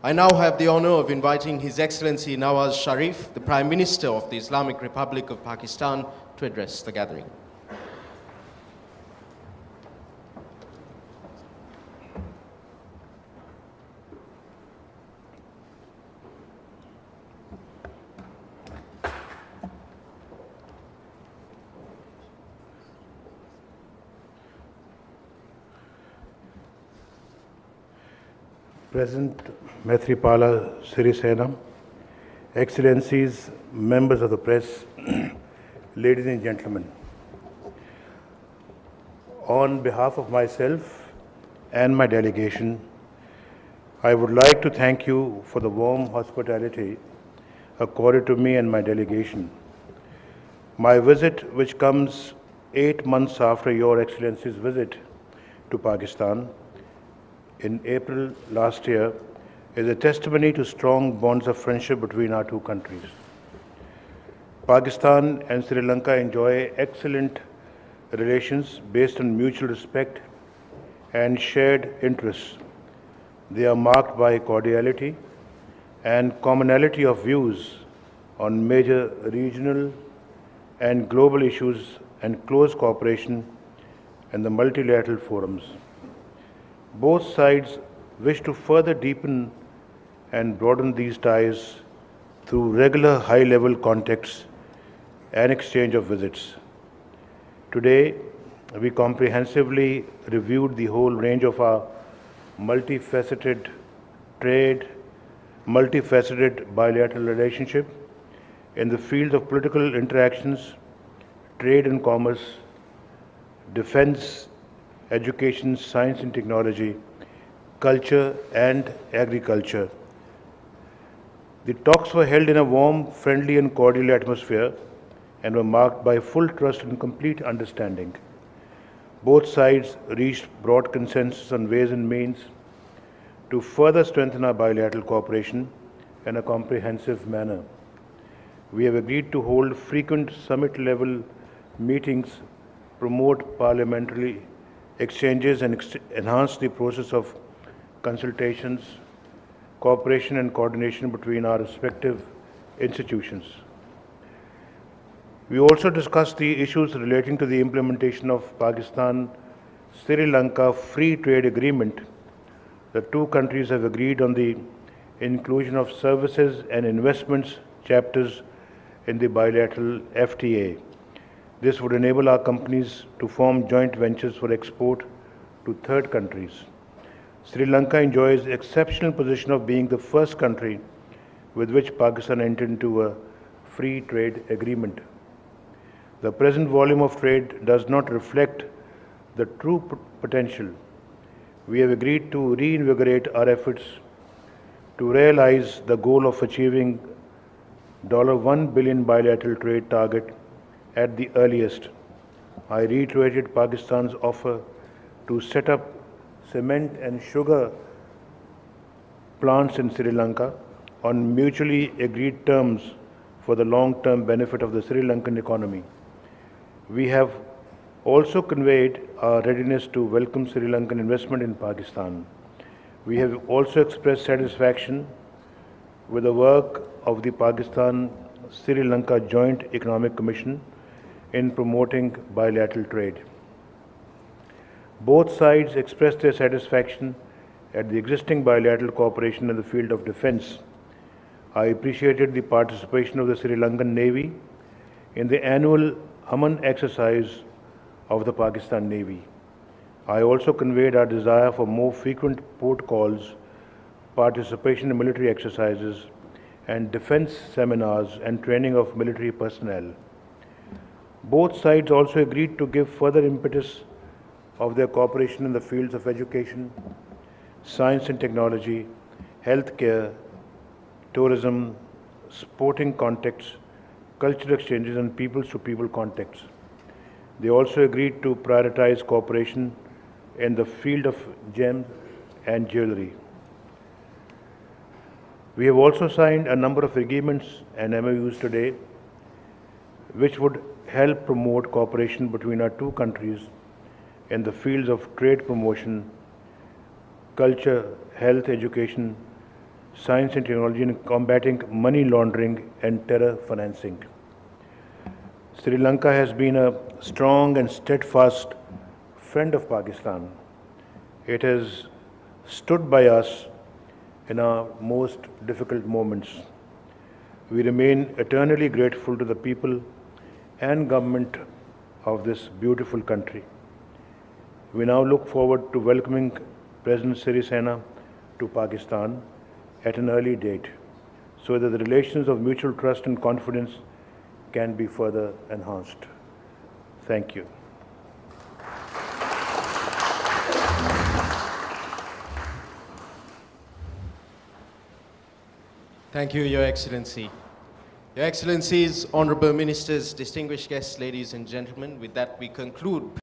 I now have the honor of inviting His Excellency Nawaz Sharif, the Prime Minister of the Islamic Republic of Pakistan, to address the gathering. President Maithripala Sirisena, Excellencies, members of the press, ladies and gentlemen. On behalf of myself and my delegation, I would like to thank you for the warm hospitality accorded to me and my delegation. My visit, which comes 8 months after Your Excellency's visit to Pakistan in April last year, is a testimony to strong bonds of friendship between our two countries. Pakistan and Sri Lanka enjoy excellent relations based on mutual respect and shared interests. They are marked by cordiality and commonality of views on major regional and global issues and close cooperation in the multilateral forums. Both sides wish to further deepen and broaden these ties through regular high-level contacts and exchange of visits. Today, we comprehensively reviewed the whole range of our multifaceted trade, multifaceted bilateral relationship in the fields of political interactions, trade and commerce, defense, education, science and technology, culture and agriculture. The talks were held in a warm, friendly and cordial atmosphere and were marked by full trust and complete understanding. Both sides reached broad consensus on ways and means to further strengthen our bilateral cooperation in a comprehensive manner. We have agreed to hold frequent summit-level meetings, promote parliamentary exchanges and enhance the process of consultations, cooperation and coordination between our respective institutions. We also discussed the issues relating to the implementation of Pakistan-Sri Lanka Free Trade Agreement. The two countries have agreed on the inclusion of services and investments chapters in the bilateral FTA. This would enable our companies to form joint ventures for export to third countries. Sri Lanka enjoys exceptional position of being the first country with which Pakistan entered into a free trade agreement. The present volume of trade does not reflect the true potential. We have agreed to reinvigorate our efforts to realize the goal of achieving $1 billion bilateral trade target at the earliest. I reiterated Pakistan's offer to set up cement and sugar plants in Sri Lanka on mutually agreed terms for the long-term benefit of the Sri Lankan economy. We have also conveyed our readiness to welcome Sri Lankan investment in Pakistan. We have also expressed satisfaction with the work of the Pakistan-Sri Lanka Joint Economic Commission in promoting bilateral trade. Both sides expressed their satisfaction at the existing bilateral cooperation in the field of defense. I appreciated the participation of the Sri Lankan Navy in the annual Aman exercise of the Pakistan Navy. I also conveyed our desire for more frequent port calls, participation in military exercises, and defense seminars and training of military personnel. Both sides also agreed to give further impetus of their cooperation in the fields of education, science and technology, healthcare, tourism, sporting contacts, cultural exchanges, and people-to-people contacts. They also agreed to prioritize cooperation in the field of gems and jewelry. We have also signed a number of agreements and MOUs today, which would help promote cooperation between our two countries in the fields of trade promotion, culture, health, education, science and technology in combating money laundering and terror financing. Sri Lanka has been a strong and steadfast friend of Pakistan. It has stood by us in our most difficult moments. We remain eternally grateful to the people and government of this beautiful country. We now look forward to welcoming President Sirisena to Pakistan at an early date so that the relations of mutual trust and confidence can be further enhanced. Thank you. Thank you, Your Excellency. Your Excellencies, Honorable Ministers, distinguished guests, ladies and gentlemen, with that we conclude